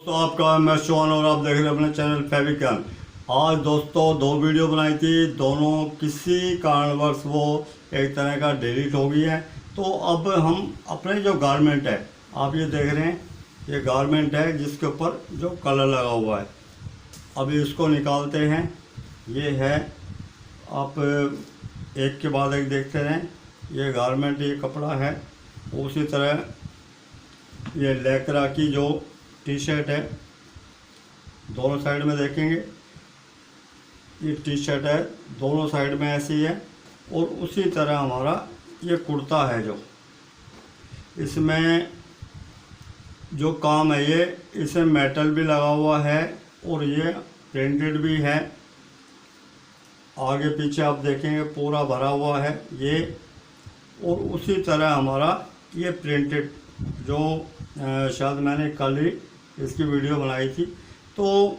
तो आपका मैं शोन और आप देख रहे हैं अपने चैनल फैब्रिकन। आज दोस्तों दो वीडियो बनाई थी, दोनों किसी कारणवश वो एक तरह का डिलीट हो गई है। तो अब हम अपने जो गारमेंट है, आप ये देख रहे हैं, ये गारमेंट है जिसके ऊपर जो कलर लगा हुआ है। अभी इसको निकालते हैं। ये है, आप एक के बाद एक देखते रहें। ये गारमेंट, ये कपड़ा है। उसी तरह ये लेकरा की जो टी शर्ट है, दोनों साइड में देखेंगे ये टी शर्ट है, दोनों साइड में ऐसी है। और उसी तरह हमारा ये कुर्ता है, जो इसमें जो काम है, ये इसमें मेटल भी लगा हुआ है और ये प्रिंटेड भी है। आगे पीछे आप देखेंगे पूरा भरा हुआ है ये। और उसी तरह हमारा ये प्रिंटेड जो शायद मैंने कल ही इसकी वीडियो बनाई थी। तो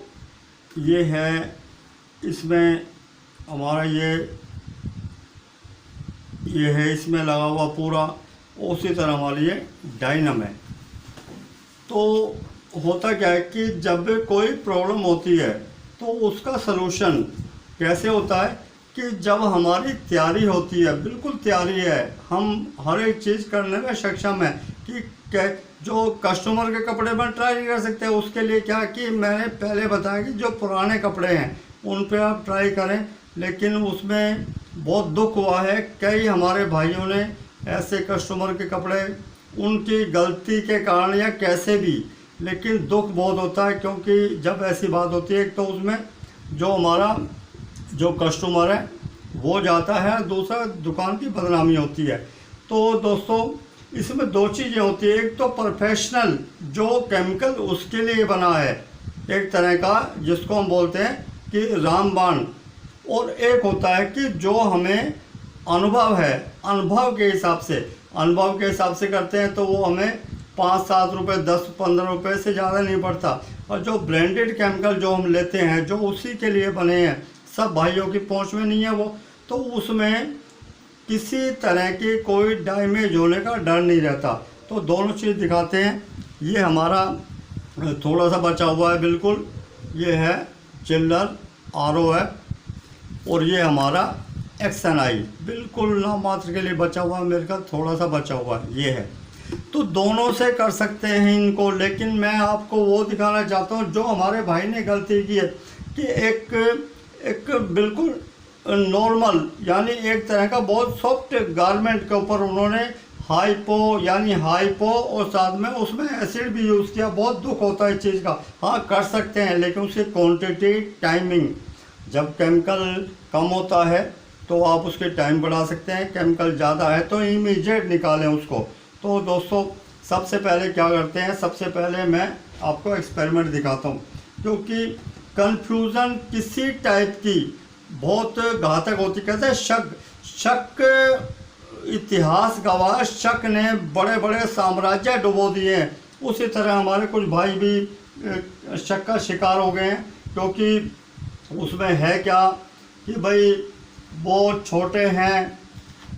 ये है, इसमें हमारा ये है, इसमें लगा हुआ पूरा। उसी तरह हमारी ये डायनम है। तो होता क्या है कि जब कोई प्रॉब्लम होती है तो उसका सलूशन कैसे होता है कि जब हमारी तैयारी होती है, बिल्कुल तैयारी है, हम हर एक चीज़ करने में सक्षम है कि जो कस्टमर के कपड़े में ट्राई नहीं कर सकते, उसके लिए क्या कि मैंने पहले बताया कि जो पुराने कपड़े हैं उन पे आप ट्राई करें। लेकिन उसमें बहुत दुख हुआ है, कई हमारे भाइयों ने ऐसे कस्टमर के कपड़े उनकी गलती के कारण या कैसे भी, लेकिन दुख बहुत होता है क्योंकि जब ऐसी बात होती है, एक तो उसमें जो हमारा जो कस्टमर है वो जाता है, दूसरा दुकान की बदनामी होती है। तो दोस्तों इसमें दो चीज़ें होती है, एक तो प्रोफेशनल जो केमिकल उसके लिए बना है एक तरह का, जिसको हम बोलते हैं कि रामबाण, और एक होता है कि जो हमें अनुभव है, अनुभव के हिसाब से करते हैं। तो वो हमें 5-7 रुपये, 10-15 रुपये से ज़्यादा नहीं पड़ता। और जो ब्रांडेड केमिकल जो हम लेते हैं, जो उसी के लिए बने हैं, सब भाइयों की पहुंच में नहीं है वो, तो उसमें किसी तरह की कोई डैमेज होने का डर नहीं रहता। तो दोनों चीज़ दिखाते हैं। ये हमारा थोड़ा सा बचा हुआ है, बिल्कुल ये है चिल्लर ROF, और ये हमारा XNI बिल्कुल नामात्र के लिए बचा हुआ है, मेरे का थोड़ा सा बचा हुआ है, ये है। तो दोनों से कर सकते हैं इनको, लेकिन मैं आपको वो दिखाना चाहता हूँ जो हमारे भाई ने गलती की है कि एक बिल्कुल नॉर्मल, यानी एक तरह का बहुत सॉफ्ट गारमेंट के ऊपर उन्होंने हाइपो और साथ में उसमें एसिड भी यूज़ किया। बहुत दुख होता है इस चीज़ का। हाँ, कर सकते हैं, लेकिन उसकी क्वांटिटी, टाइमिंग, जब केमिकल कम होता है तो आप उसके टाइम बढ़ा सकते हैं, केमिकल ज़्यादा है तो इमीडिएट निकालें उसको। तो दोस्तों सबसे पहले क्या करते हैं, सबसे पहले मैं आपको एक्सपेरिमेंट दिखाता हूँ, क्योंकि कन्फ्यूज़न किसी टाइप की बहुत घातक होती। कहते हैं शक इतिहास गवाह, शक ने बड़े बड़े साम्राज्य डुबो दिए हैं। उसी तरह हमारे कुछ भाई भी शक का शिकार हो गए हैं, क्योंकि उसमें है क्या कि भाई वो छोटे हैं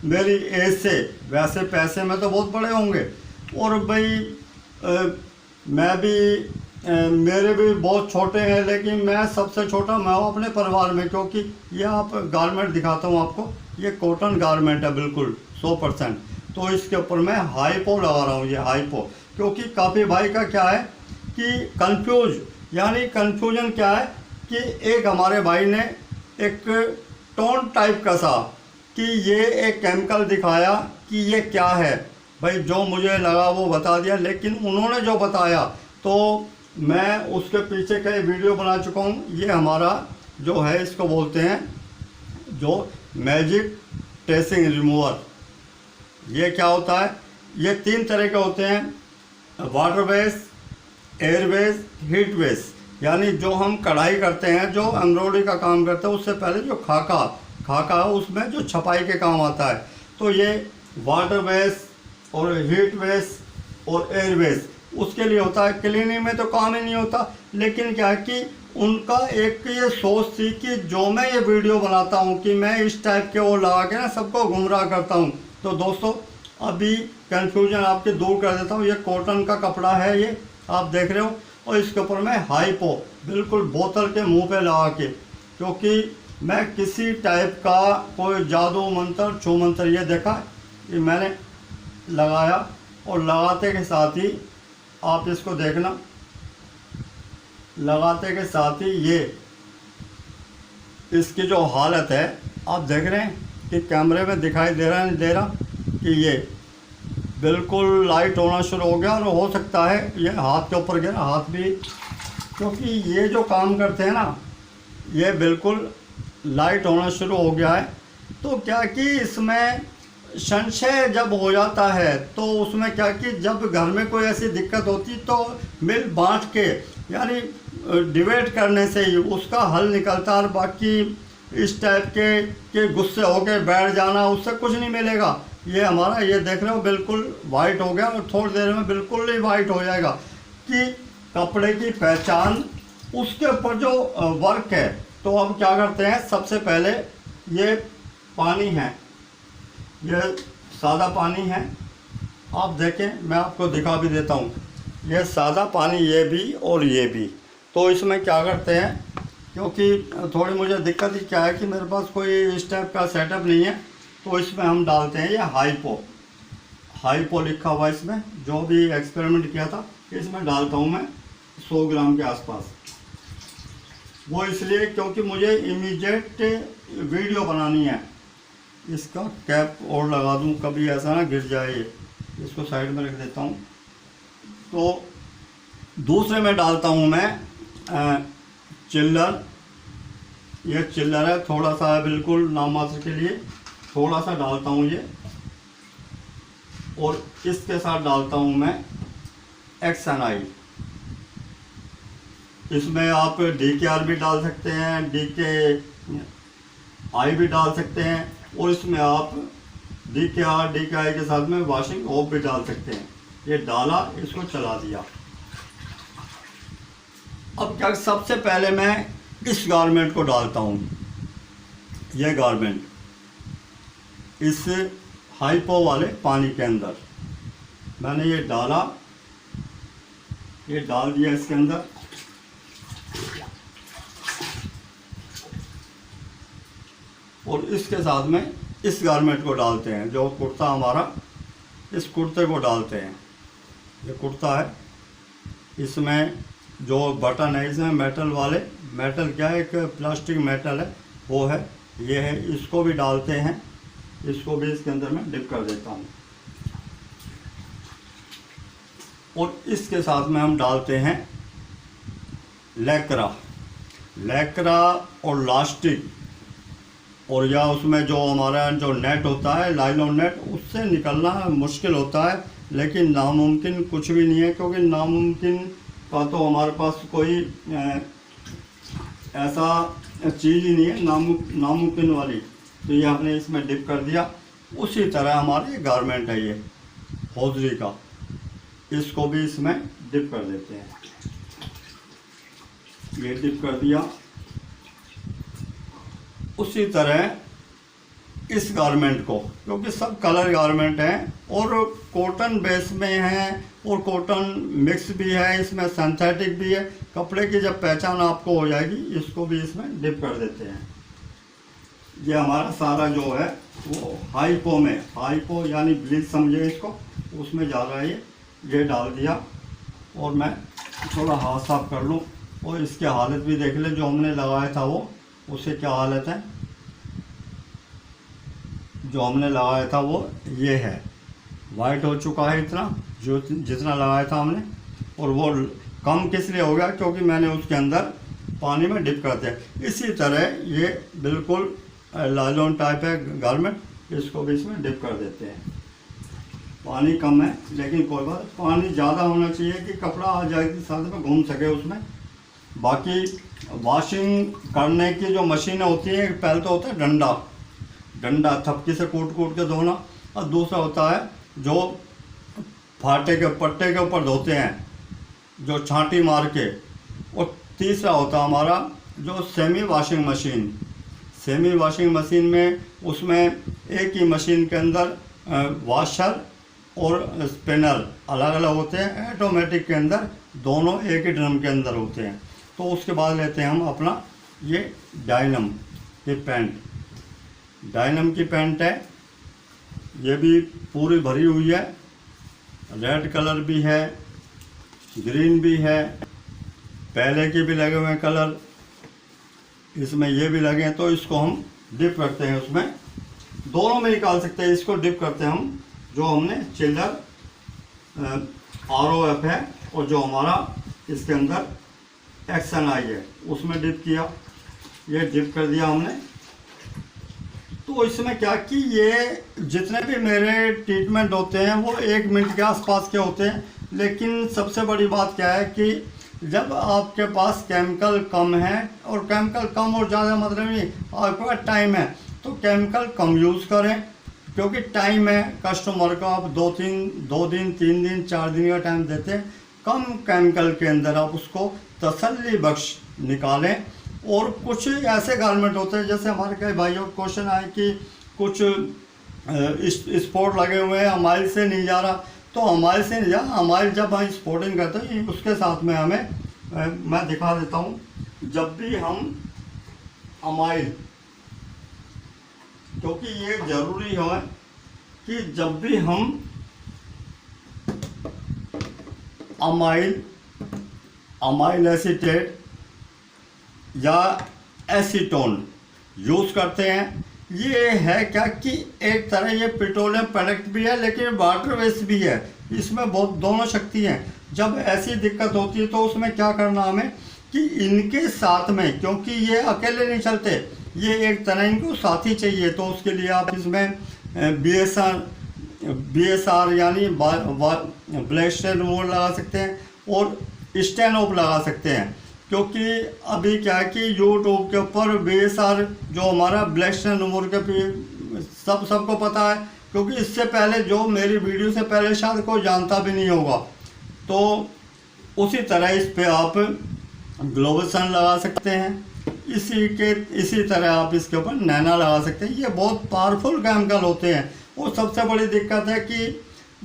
मेरी एज से, वैसे पैसे में तो बहुत बड़े होंगे, और भाई मैं भी मेरे भी बहुत छोटे हैं, लेकिन मैं सबसे छोटा मैं हूँ अपने परिवार में। क्योंकि ये आप गारमेंट दिखाता हूँ आपको, ये कॉटन गारमेंट है बिल्कुल 100%। तो इसके ऊपर मैं हाइपो लगा रहा हूँ, ये हाइपो, क्योंकि काफ़ी भाई का क्या है कि कन्फ्यूजन क्या है कि एक हमारे भाई ने एक टोन टाइप का सा कि ये एक केमिकल दिखाया कि ये क्या है। भाई जो मुझे लगा वो बता दिया, लेकिन उन्होंने जो बताया तो मैं उसके पीछे कई वीडियो बना चुका हूँ। ये हमारा जो है, इसको बोलते हैं जो मैजिक ट्रेसिंग रिमूवर। ये क्या होता है, ये 3 तरह के होते हैं, water base, air base, heat base. यानी जो हम कढ़ाई करते हैं, जो एम्ब्रॉयडरी का काम करते हैं, उससे पहले जो खाका है उसमें जो छपाई के काम आता है। तो ये वाटर बेस और हीट बेस और एयर बेस उसके लिए होता है। क्लीनिंग में तो काम ही नहीं होता, लेकिन क्या है कि उनका एक ये सोच थी कि जो मैं ये वीडियो बनाता हूँ कि मैं इस टाइप के वो लगा के ना सबको गुमराह करता हूँ। तो दोस्तों अभी कन्फ्यूजन आपके दूर कर देता हूँ। ये कॉटन का कपड़ा है, ये आप देख रहे हो। और इसके ऊपर मैं हाइपो बिल्कुल बोतल के मुंह पे लगा के, क्योंकि मैं किसी टाइप का कोई जादू मंत्र छू मंत्र ये देखा कि मैंने लगाया, और लगाते के साथ ही आप इसको देखना, लगाते के साथ ही ये इसकी जो हालत है आप देख रहे हैं कि कैमरे में दिखाई दे रहा नहीं दे रहा कि ये बिल्कुल लाइट होना शुरू हो गया। और हो सकता है ये हाथ के ऊपर गिरा, हाथ भी, क्योंकि ये जो काम करते हैं ना ये बिल्कुल लाइट होना शुरू हो गया है। तो क्या कि इसमें संशय जब हो जाता है तो उसमें क्या कि जब घर में कोई ऐसी दिक्कत होती तो मिल बांट के यानी डिबेट करने से ही उसका हल निकलता, और बाकी इस टाइप के गुस्से होके बैठ जाना उससे कुछ नहीं मिलेगा। ये हमारा ये देख रहे हो बिल्कुल वाइट हो गया, और थोड़ी देर में बिल्कुल ही वाइट हो जाएगा कि कपड़े की पहचान उसके ऊपर जो वर्क है। तो अब क्या करते हैं, सबसे पहले ये पानी है, ये सादा पानी है, आप देखें मैं आपको दिखा भी देता हूँ, ये सादा पानी ये भी और ये भी। तो इसमें क्या करते हैं, क्योंकि थोड़ी मुझे दिक्कत ही क्या है कि मेरे पास कोई इस टाइप का सेटअप नहीं है, तो इसमें हम डालते हैं ये हाइपो लिखा हुआ इसमें, जो भी एक्सपेरिमेंट किया था इसमें डालता हूँ मैं 100 ग्राम के आसपास। वो इसलिए क्योंकि मुझे इमीडिएट वीडियो बनानी है। इसका कैप और लगा दूँ, कभी ऐसा ना गिर जाए, इसको साइड में रख देता हूँ। तो दूसरे में डालता हूँ मैं चिल्लर, ये चिल्लर है, थोड़ा सा है बिल्कुल नामात्र के लिए, थोड़ा सा डालता हूँ ये, और इसके साथ डालता हूँ मैं एक्सएनआई। इसमें आप DKR भी डाल सकते हैं, DKI भी डाल सकते हैं, और इसमें आप DKR DKI के साथ में वॉशिंग ऑफ भी डाल सकते हैं। ये डाला, इसको चला दिया। अब क्या, सबसे पहले मैं इस गारमेंट को डालता हूँ, ये गारमेंट इस हाइपो वाले पानी के अंदर मैंने ये डाला, ये डाल दिया इसके अंदर। और इसके साथ में इस गारमेंट को डालते हैं, जो कुर्ता हमारा, इस कुर्ते को डालते हैं। ये कुर्ता है, इसमें जो बटन है इसमें मेटल वाले, मेटल क्या है, एक प्लास्टिक मेटल है वो है, ये है, इसको भी डालते हैं। इसको भी इसके अंदर मैं डिप कर देता हूँ। और इसके साथ में हम डालते हैं लैक्रा और लास्टिक, और या उसमें जो हमारा जो नेट होता है नायलॉन नेट, उससे निकलना मुश्किल होता है, लेकिन नामुमकिन कुछ भी नहीं है, क्योंकि नामुमकिन का तो हमारे पास कोई ऐसा चीज़ ही नहीं है नामुमकिन वाली। तो ये हमने इसमें डिप कर दिया। उसी तरह हमारे गारमेंट है ये हौजरी का, इसको भी इसमें डिप कर देते हैं। ये डिप कर दिया। उसी तरह इस गारमेंट को, क्योंकि सब कलर गारमेंट हैं और कॉटन बेस में हैं और कॉटन मिक्स भी है, इसमें सिंथेटिक भी है। कपड़े की जब पहचान आपको हो जाएगी, इसको भी इसमें डिप कर देते हैं। ये हमारा सारा जो है वो हाइपो में, हाइपो यानी ब्लीच समझे इसको, उसमें जा रहा है ये डाल दिया। और मैं थोड़ा हाथ साफ कर लूँ और इसकी हालत भी देख ले, जो हमने लगाया था वो, उससे क्या हालत है। जो हमने लगाया था वो ये है, वाइट हो चुका है इतना, जो जितना लगाया था हमने। और वो कम किस लिए हो गया, क्योंकि मैंने उसके अंदर पानी में डिप कर दिया। इसी तरह ये बिल्कुल नायलॉन टाइप है गारमेंट, इसको भी इसमें डिप कर देते हैं। पानी कम है लेकिन कोई बात, पानी ज़्यादा होना चाहिए कि कपड़ा आ जाए साथ में घूम सके उसमें। बाकी वॉशिंग करने की जो मशीनें होती हैं, पहले तो होता है डंडा थपकी से कूट के धोना, और दूसरा होता है जो फाटे के पट्टे के ऊपर धोते हैं, जो छांटी मार के। और तीसरा होता है हमारा जो सेमी वॉशिंग मशीन में, उसमें एक ही मशीन के अंदर वॉशर और स्पिनर अलग अलग होते हैं, ऑटोमेटिक के अंदर दोनों एक ही ड्रम के अंदर होते हैं। तो उसके बाद लेते हैं हम अपना ये डायनम, ये पैंट, डायनम की पैंट है, ये भी पूरी भरी हुई है, रेड कलर भी है, ग्रीन भी है, पहले के भी लगे हुए हैं कलर, इसमें ये भी लगे हैं। तो इसको हम डिप करते हैं, उसमें दोनों में निकाल सकते हैं। इसको डिप करते हैं हम, जो हमने चिल्लर ROF है और जो हमारा इसके अंदर एक्शन आई है उसमें डिप किया, ये डिप कर दिया हमने। तो इसमें क्या कि ये जितने भी मेरे ट्रीटमेंट होते हैं वो 1 मिनट के आसपास के होते हैं। लेकिन सबसे बड़ी बात क्या है कि जब आपके पास केमिकल कम है, और केमिकल कम और ज़्यादा मतलब नहीं, आपके पास टाइम है तो केमिकल कम यूज़ करें, क्योंकि टाइम है, कस्टमर को आप 2 दिन 3 दिन 4 दिन का टाइम देते हैं। कम केमिकल के अंदर आप उसको तसल्ली बख्श निकालें। और कुछ ऐसे गारमेंट होते हैं, जैसे हमारे कई भाइयों को क्वेश्चन आए कि कुछ स्पॉट लगे हुए हैं, अमाइल से नहीं जा रहा, तो अमाइल से नहीं जा, अमाइल जब हम स्पोर्टिंग करते हैं उसके साथ में हमें मैं दिखा देता हूँ। जब भी हम अमाइल, क्योंकि ये ज़रूरी है कि जब भी हम अमाइल एसीटेट या एसीटोन यूज़ करते हैं, ये है क्या कि एक तरह ये पेट्रोलियम प्रोडक्ट भी है लेकिन वाटर वेस्ट भी है, इसमें बहुत दोनों शक्ति हैं। जब ऐसी दिक्कत होती है तो उसमें क्या करना हमें कि इनके साथ में, क्योंकि ये अकेले नहीं चलते, ये एक तरह इनको साथी चाहिए, तो उसके लिए आप इसमें BSR यानी ब्लैक स्टेन रिमूवर लगा सकते हैं और स्टेनोप लगा सकते हैं। क्योंकि अभी क्या है कि यूट्यूब के ऊपर BSR जो हमारा ब्लैक स्टेन रिमूवर के सबको पता है, क्योंकि इससे पहले जो मेरी वीडियो से पहले शायद कोई जानता भी नहीं होगा। तो उसी तरह इस पे आप ग्लोबल सन लगा सकते हैं, इसी तरह आप इसके ऊपर नैना लगा सकते हैं। ये बहुत पावरफुल केमिकल होते हैं। और सबसे बड़ी दिक्कत है कि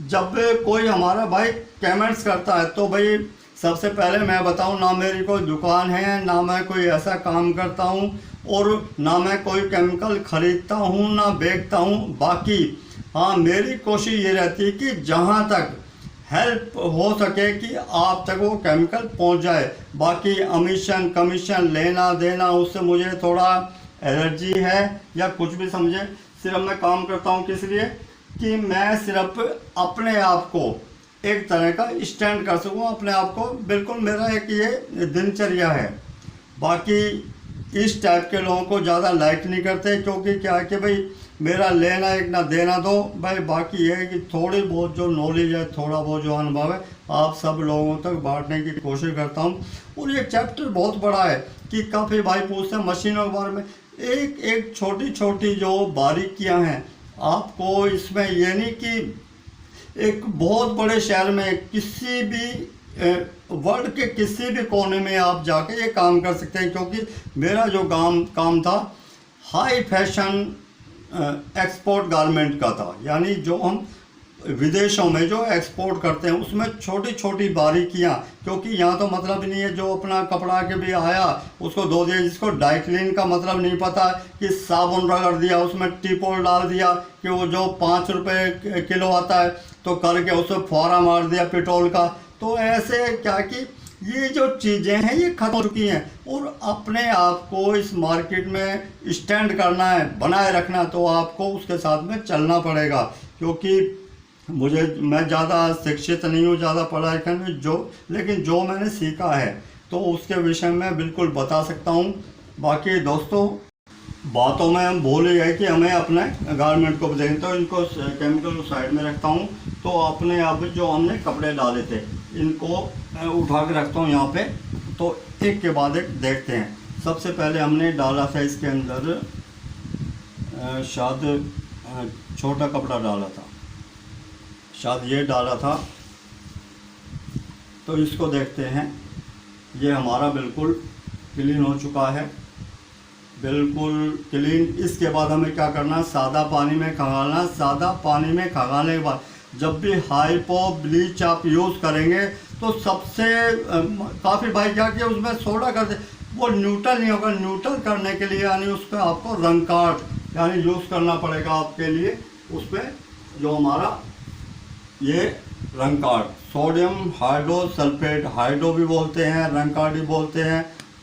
जब कोई हमारा भाई कमेंट्स करता है तो भाई सबसे पहले मैं बताऊं, ना मेरी कोई दुकान है, ना मैं कोई ऐसा काम करता हूं, और ना मैं कोई केमिकल खरीदता हूं ना बेचता हूं। बाकी हाँ, मेरी कोशिश ये रहती है कि जहां तक हेल्प हो सके कि आप तक वो केमिकल पहुंच जाए। बाकी कमीशन लेना देना, उससे मुझे थोड़ा एलर्जी है या कुछ भी समझे। सिर्फ मैं काम करता हूं किस लिए कि मैं सिर्फ अपने आप को एक तरह का स्टैंड कर सकूं, अपने आप को, बिल्कुल मेरा एक ये दिनचर्या है। बाकी इस टाइप के लोगों को ज़्यादा लाइक नहीं करते, क्योंकि क्या है कि भाई मेरा लेना एक ना देना दो भाई। बाकी ये है कि थोड़ी बहुत जो नॉलेज है, थोड़ा बहुत जो अनुभव है, आप सब लोगों तक बांटने की कोशिश करता हूँ। और ये चैप्टर बहुत बड़ा है कि काफ़ी भाई पूछते हैं मशीनों के बारे में। एक छोटी छोटी जो बारीकियाँ हैं, आपको इसमें ये नहीं कि एक बहुत बड़े शहर में किसी भी वर्ल्ड के किसी भी कोने में आप जाके ये काम कर सकते हैं। क्योंकि मेरा जो काम था हाई फैशन एक्सपोर्ट गारमेंट का था, यानी जो हम विदेशों में जो एक्सपोर्ट करते हैं उसमें छोटी छोटी बारीकियाँ, क्योंकि यहाँ तो मतलब नहीं है जो अपना कपड़ा के भी आया उसको धो दिया, जिसको ड्राई क्लीन का मतलब नहीं पता कि साबुन रगड़ दिया, उसमें टिपोल डाल दिया कि वो जो 5 रुपये किलो आता है तो करके उसमें फुहारा मार दिया पेट्रोल का। तो ऐसे क्या कि ये जो चीज़ें हैं ये खत्म हो चुकी हैं। और अपने आप को इस मार्केट में स्टैंड करना है, बनाए रखना, तो आपको उसके साथ में चलना पड़ेगा। क्योंकि मैं ज़्यादा शिक्षित नहीं हूँ, ज़्यादा पढ़ा लिखा नहीं, लेकिन जो मैंने सीखा है तो उसके विषय में बिल्कुल बता सकता हूँ। बाकी दोस्तों, बातों में हम भूल ही गए कि हमें अपने गारमेंट को भी देखें, तो इनको केमिकल को साइड में रखता हूँ। तो अपने आप जो हमने कपड़े डाले थे इनको उठा के रखता हूँ यहाँ पे। तो एक के बाद एक देखते हैं। सबसे पहले हमने डाला था इसके अंदर शायद छोटा कपड़ा डाला था, शायद ये डाला था। तो इसको देखते हैं, ये हमारा बिल्कुल क्लीन हो चुका है, बिल्कुल क्लीन। इसके बाद हमें क्या करना, सादा पानी में खंगालना। सादा पानी में खंगालने के बाद जब भी हाइपो ब्लीच आप यूज़ करेंगे तो सबसे काफ़ी भाई क्या किया उसमें सोडा कर दे, वो न्यूट्रल नहीं होगा। न्यूट्रल करने के लिए यानी उस पर आपको रंग कार्ड यानी यूज़ करना पड़ेगा आपके लिए। उस पर जो हमारा ये रंग कार्ड, सोडियम हाइड्रोसल्फेट, हाइड्रो भी बोलते हैं, रंग कार्ड भी बोलते हैं,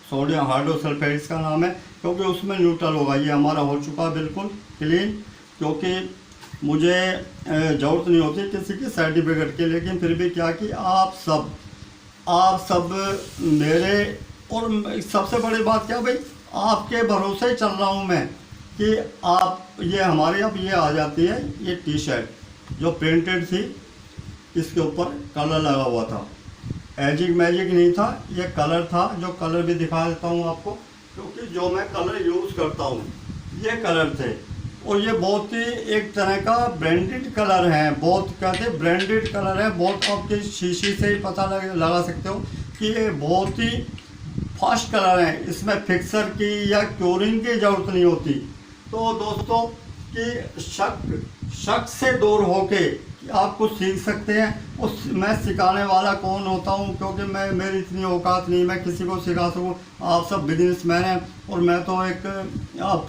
सोडियम हाइड्रोसल्फेट इसका नाम है, क्योंकि उसमें न्यूट्रल होगा। ये हमारा हो चुका बिल्कुल क्लीन, क्योंकि मुझे ज़रूरत नहीं होती किसी की सर्टिफिकेट की, लेकिन फिर भी क्या कि आप सब मेरे, और सबसे बड़ी बात क्या भाई, आपके भरोसे ही चल रहा हूँ मैं कि आप ये हमारी अब ये आ जाती है ये टी शर्ट जो प्रिंटेड थी, इसके ऊपर कलर लगा हुआ था, एजिक मैजिक नहीं था, ये कलर था। जो कलर भी दिखा देता हूँ आपको, क्योंकि जो मैं कलर यूज़ करता हूँ ये कलर थे, और ये बहुत ही एक तरह का ब्रांडेड कलर है, बहुत कहते ब्रांडेड कलर है, बहुत आपके शीशी से ही पता लगा सकते हो कि ये बहुत ही फास्ट कलर है। इसमें फिक्सर की या क्योरिंग की ज़रूरत नहीं होती। तो दोस्तों कि शक से दूर होके आप कुछ सीख सकते हैं। उस मैं सिखाने वाला कौन होता हूँ, क्योंकि मेरी इतनी औकात नहीं मैं किसी को सिखा सकूँ। आप सब बिजनेसमैन हैं और मैं तो एक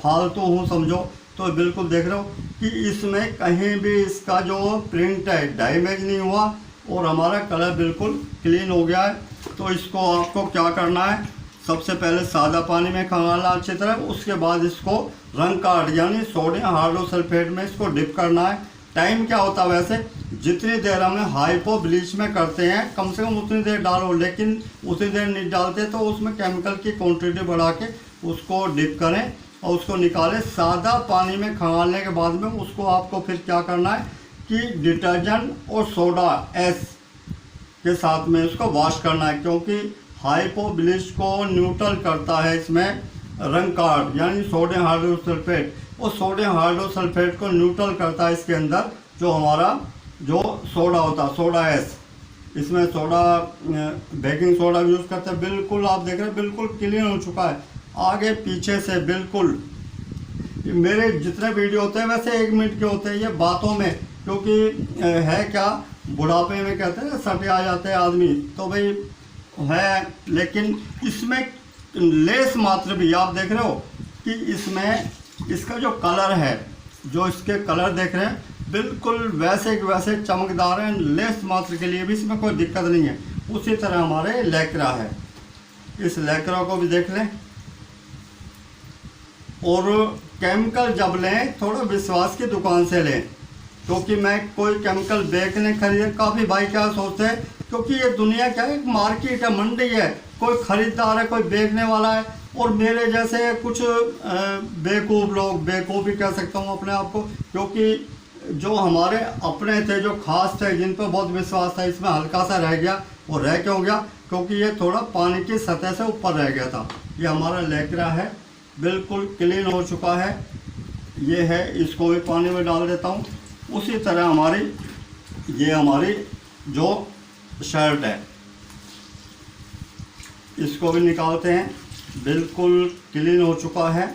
फालतू हूँ समझो। तो बिल्कुल देख रहे हो कि इसमें कहीं भी इसका जो प्रिंट है डैमेज नहीं हुआ और हमारा कलर बिल्कुल क्लीन हो गया है। तो इसको आपको क्या करना है, सबसे पहले सादा पानी में खंगालना अच्छी तरह, उसके बाद इसको रंग कार्ड यानी सोडियम हाइड्रोसल्फेट में इसको डिप करना है। टाइम क्या होता है वैसे, जितनी देर हम हाइपो ब्लीच में करते हैं कम से कम उतनी देर डालो, लेकिन उतनी देर नहीं डालते तो उसमें केमिकल की क्वांटिटी बढ़ा के उसको डिप करें और उसको निकालें। सादा पानी में खंगालने के बाद में उसको आपको फिर क्या करना है कि डिटर्जेंट और सोडा एस के साथ में उसको वॉश करना है, क्योंकि हाइपो ब्लीच को न्यूट्रल करता है इसमें रंग कार्ड यानी सोडियम हाइड्रोसल्फेट। और सोडियम हाइड्रोसल्फेट को न्यूट्रल करता है इसके अंदर जो हमारा जो सोडा होता है, सोडा एस। इसमें सोडा बेकिंग सोडा यूज़ करते हैं। बिल्कुल आप देख रहे हैं बिल्कुल क्लीन हो चुका है आगे पीछे से बिल्कुल। मेरे जितने वीडियो होते हैं वैसे 1 मिनट के होते हैं ये बातों में, क्योंकि है क्या बुढ़ापे में कहते हैं सटे आ जाते हैं आदमी, तो भाई है। लेकिन इसमें लेस मात्र भी आप देख रहे हो कि इसमें इसका जो कलर है, जो इसके कलर देख रहे हैं बिल्कुल वैसे के वैसे चमकदार हैं। लेस मात्र के लिए भी इसमें कोई दिक्कत नहीं है। उसी तरह हमारे लैक्रा है, इस लैक्रा को भी देख लें। और केमिकल जब लें थोड़ा विश्वास की दुकान से लें, क्योंकि मैं कोई केमिकल बेचने खरीदे, काफ़ी भाई क्या सोचते हैं, क्योंकि ये दुनिया क्या है एक मार्केट है, मंडी है, कोई ख़रीदार है कोई बेचने वाला है, और मेरे जैसे कुछ बेवकूफ़ लोग, बेवकूफ़ भी कह सकता हूँ अपने आप को, क्योंकि जो हमारे अपने थे जो खास थे जिन पर बहुत विश्वास था, इसमें हल्का सा रह गया। और रह क्यों गया, क्योंकि ये थोड़ा पानी की सतह से ऊपर रह गया था। ये हमारा लैक्रा है बिल्कुल क्लीन हो चुका है, ये है। इसको भी पानी में डाल देता हूँ। उसी तरह हमारी जो शर्ट है इसको भी निकालते हैं, बिल्कुल क्लीन हो चुका है।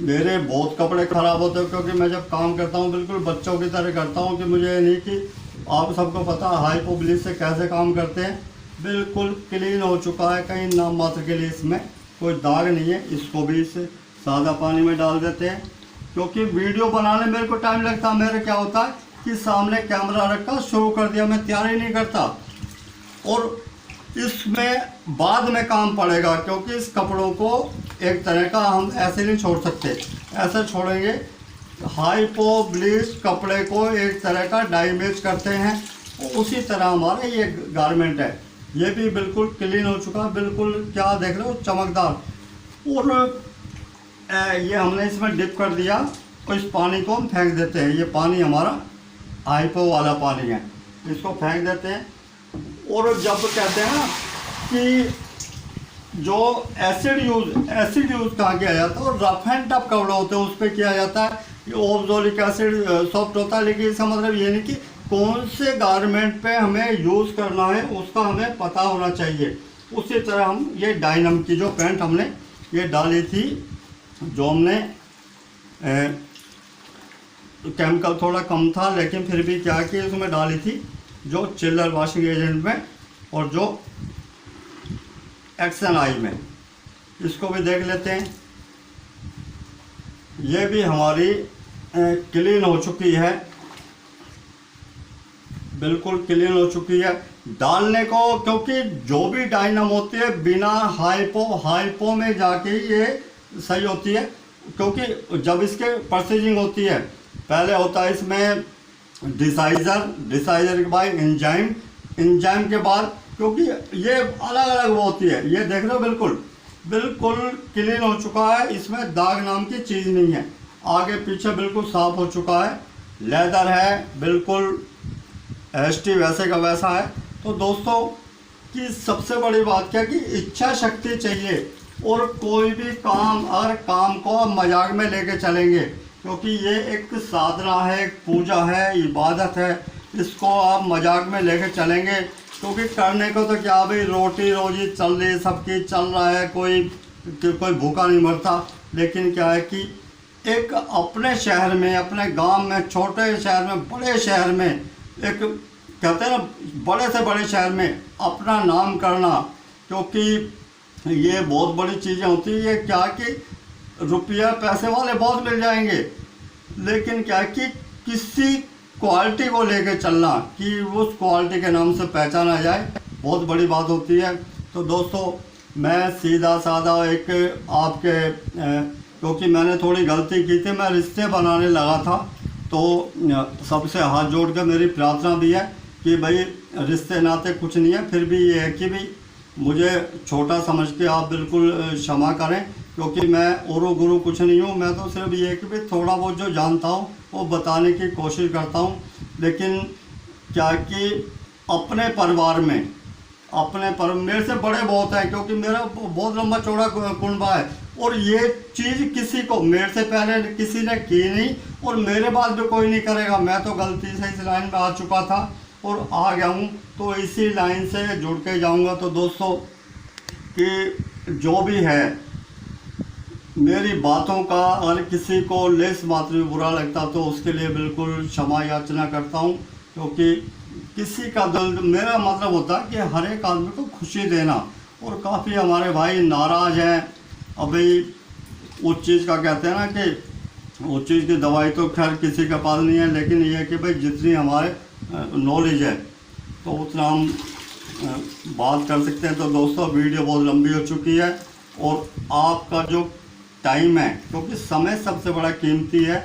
मेरे बहुत कपड़े ख़राब होते हैं, क्योंकि मैं जब काम करता हूँ बिल्कुल बच्चों की तरह करता हूँ, कि मुझे नहीं कि आप सबको पता है हाइपो ब्लीच से कैसे काम करते हैं। बिल्कुल क्लीन हो चुका है, कहीं नाम मात्र के लिए इसमें कोई दाग नहीं है। इसको भी इस सादा पानी में डाल देते हैं, क्योंकि वीडियो बनाने मेरे को टाइम लगता है। मेरे क्या होता है कि सामने कैमरा रखा शुरू कर दिया, मैं तैयारी नहीं करता, और इसमें बाद में काम पड़ेगा, क्योंकि इस कपड़ों को एक तरह का हम ऐसे नहीं छोड़ सकते। ऐसे छोड़ेंगे हाइपो ब्लीच कपड़े को एक तरह का डैमेज करते हैं। और उसी तरह हमारा ये गारमेंट है, ये भी बिल्कुल क्लीन हो चुका है, बिल्कुल क्या देख रहे हो चमकदार। और ये हमने इसमें डिप कर दिया और इस पानी को हम फेंक देते हैं। ये पानी हमारा हाइपो वाला पानी है, इसको फेंक देते हैं। और जब कहते हैं ना कि जो एसिड यूज़ कहाँ किया जाता है, और रफ एंड टफ कपड़े होते हैं उस पर किया जाता है। ऑक्सैलिक एसिड सॉफ्ट होता है, लेकिन इसका मतलब ये नहीं कि कौन से गारमेंट पे हमें यूज़ करना है उसका हमें पता होना चाहिए। उसी तरह हम ये डायनम की जो पैंट हमने ये डाली थी, जो हमने केमिकल थोड़ा कम था, लेकिन फिर भी क्या कि उसमें डाली थी जो चिल्लर वॉशिंग एजेंट में और जो एक्शन आई में। इसको भी देख लेते हैं। ये भी हमारी क्लीन हो चुकी है, बिल्कुल क्लीन हो चुकी है। डालने को, क्योंकि जो भी डायनम होती है बिना हाइपो में जाके ये सही होती है, क्योंकि जब इसके प्रोसेसिंग होती है पहले होता है इसमें डिसाइजर के बाद इंजाइम के बाद, क्योंकि ये अलग अलग वो होती है। ये देख रहे हो बिल्कुल क्लीन हो चुका है, इसमें दाग नाम की चीज़ नहीं है। आगे पीछे बिल्कुल साफ हो चुका है, लेदर है बिल्कुल एसटी वैसे का वैसा है। तो दोस्तों की सबसे बड़ी बात क्या कि इच्छा शक्ति चाहिए, और कोई भी काम, अगर काम को आप मजाक में लेके चलेंगे, क्योंकि ये एक साधना है, एक पूजा है, इबादत है, इसको आप मजाक में लेके चलेंगे, क्योंकि करने को तो क्या भाई रोटी रोजी चल रही है, सबकी चल रहा है, कोई भूखा नहीं मरता। लेकिन क्या है कि एक अपने शहर में, अपने गांव में, छोटे शहर में, बड़े शहर में, एक कहते हैं ना बड़े से बड़े शहर में अपना नाम करना, क्योंकि ये बहुत बड़ी चीज़ें होती है। ये क्या कि रुपया पैसे वाले बहुत मिल जाएंगे, लेकिन क्या कि किसी क्वालिटी को लेके चलना कि उस क्वालिटी के नाम से पहचाना जाए, बहुत बड़ी बात होती है। तो दोस्तों मैं सीधा साधा एक आपके क्योंकि मैंने थोड़ी गलती की थी, मैं रिश्ते बनाने लगा था, तो सबसे हाथ जोड़ के मेरी प्रार्थना भी है कि भाई रिश्ते नाते कुछ नहीं है, फिर भी ये है कि भी मुझे छोटा समझ के आप बिल्कुल क्षमा करें, क्योंकि मैं औरो गुरु कुछ नहीं हूँ। मैं तो सिर्फ ये कि भाई थोड़ा बहुत जो जानता हूँ वो बताने की कोशिश करता हूँ। लेकिन क्या कि अपने परिवार में, मेरे से बड़े बहुत हैं, क्योंकि मेरा बहुत लंबा चौड़ा कुनबा है, और ये चीज़ किसी को मेरे से पहले किसी ने की नहीं, और मेरे बाद भी कोई नहीं करेगा। मैं तो गलती से इस लाइन में आ चुका था और आ गया हूँ, तो इसी लाइन से जुड़ के जाऊँगा। तो दोस्तों कि जो भी है मेरी बातों का अगर किसी को लेस मात्र भी बुरा लगता तो उसके लिए बिल्कुल क्षमा याचना करता हूँ, क्योंकि किसी का दिल, मेरा मतलब होता है कि हर एक आदमी को खुशी देना। और काफ़ी हमारे भाई नाराज़ हैं, अभी उस चीज़ का कहते हैं ना कि उस चीज़ की दवाई तो खैर किसी के पास नहीं है, लेकिन ये है कि भाई जितनी हमारे नॉलेज है तो उतना हम बात कर सकते हैं। तो दोस्तों वीडियो बहुत लंबी हो चुकी है, और आपका जो टाइम है, क्योंकि समय सबसे बड़ा कीमती है,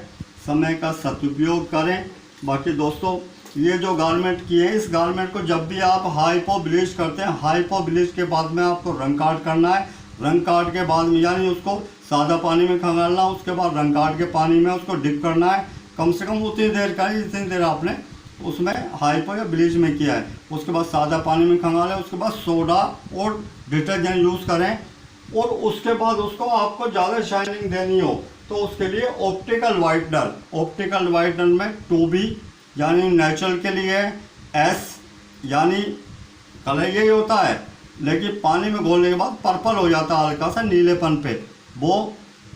समय का सदुपयोग करें। बाकी दोस्तों ये जो गारमेंट की है, इस गारमेंट को जब भी आप हाइपो ब्लीच करते हैं, हाइपो ब्लीच के बाद में आपको रंग काट करना है। रंग काट के बाद में यानी उसको सादा पानी में खंगालना, उसके बाद रंग काट के पानी में उसको डिप करना है, कम से कम उतनी देर का ही जितनी देर आपने उसमें हाइपो या ब्लीच में किया है। उसके बाद सादा पानी में खंगालें, उसके बाद सोडा और डिटर्जेंट यूज़ करें, और उसके बाद उसको आपको ज़्यादा शाइनिंग देनी हो तो उसके लिए ऑप्टिकल वाइटनर में 2B यानी नेचुरल के लिए, S यानी कलर यही होता है, लेकिन पानी में घोलने के बाद पर्पल हो जाता है हल्का सा नीलेपन पे वो,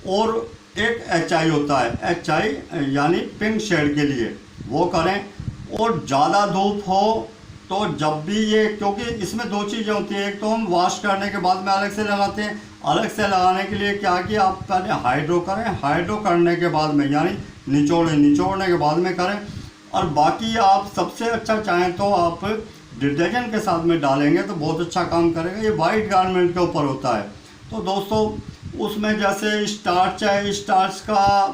और एक HI होता है, HI यानी पिंक शेड के लिए, वो करें। और ज़्यादा धूप हो तो जब भी ये, क्योंकि इसमें दो चीज़ें होती हैं, एक तो हम वॉश करने के बाद में अलग से लगाते हैं, अलग से लगाने के लिए क्या कि आप पहले हाइड्रो करें, हाइड्रो करने के बाद में यानी निचोड़ने के बाद में करें। और बाकी आप सबसे अच्छा चाहें तो आप डिटर्जेंट के साथ में डालेंगे तो बहुत अच्छा काम करेगा। ये वाइट गारमेंट के ऊपर होता है। तो दोस्तों उसमें जैसे स्टार्च है, स्टार्च का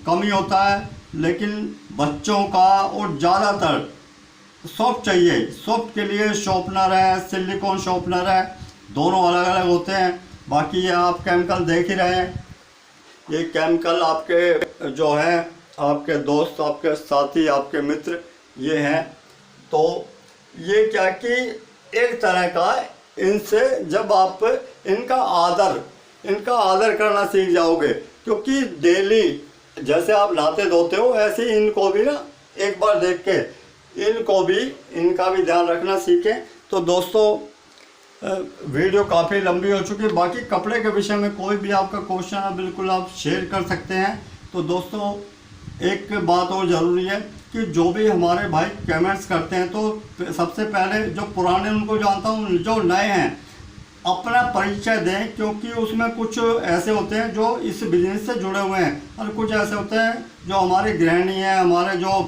कमी होता है, लेकिन बच्चों का और ज़्यादातर सॉफ्ट चाहिए। सॉफ्ट के लिए शॉर्पनर है, सिलिकॉन शॉर्पनर है, दोनों अलग अलग होते हैं। बाकी ये आप केमिकल देख ही रहे हैं, ये केमिकल आपके जो है आपके दोस्त, आपके साथी, आपके मित्र ये हैं। तो ये क्या कि एक तरह का इनसे जब आप इनका आदर करना सीख जाओगे, क्योंकि डेली जैसे आप नहाते धोते हो ऐसे ही इनको भी ना एक बार देख के इनका भी ध्यान रखना सीखें। तो दोस्तों वीडियो काफ़ी लंबी हो चुकी है। बाकी कपड़े के विषय में कोई भी आपका क्वेश्चन है बिल्कुल आप शेयर कर सकते हैं। तो दोस्तों एक बात और ज़रूरी है कि जो भी हमारे भाई कमेंट्स करते हैं तो सबसे पहले जो पुराने उनको जानता हूँ, जो नए हैं अपना परिचय दें, क्योंकि उसमें कुछ ऐसे होते हैं जो इस बिज़नेस से जुड़े हुए हैं और कुछ ऐसे होते हैं जो हमारे गृहिणी हैं, हमारे जो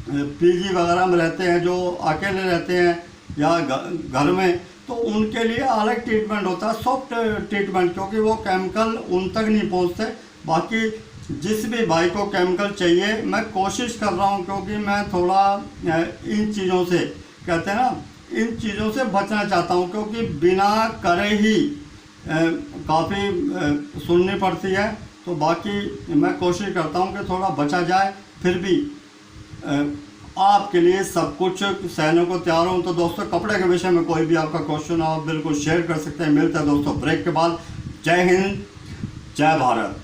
पीजी वगैरह में रहते हैं, जो अकेले रहते हैं या घर में, तो उनके लिए अलग ट्रीटमेंट होता है, सॉफ्ट ट्रीटमेंट, क्योंकि वो केमिकल उन तक नहीं पहुंचते। बाकी जिस भी भाई को केमिकल चाहिए, मैं कोशिश कर रहा हूं, क्योंकि मैं थोड़ा इन चीज़ों से, कहते हैं ना, इन चीज़ों से बचना चाहता हूं, क्योंकि बिना करे ही काफ़ी सुननी पड़ती है। तो बाकी मैं कोशिश करता हूं कि थोड़ा बचा जाए, फिर भी आपके लिए सब कुछ सहने को तैयार हूँ। तो दोस्तों, कपड़े के विषय में कोई भी आपका क्वेश्चन हो, आप बिल्कुल शेयर कर सकते हैं। मिलते हैं दोस्तों ब्रेक के बाद। जय हिंद, जय भारत।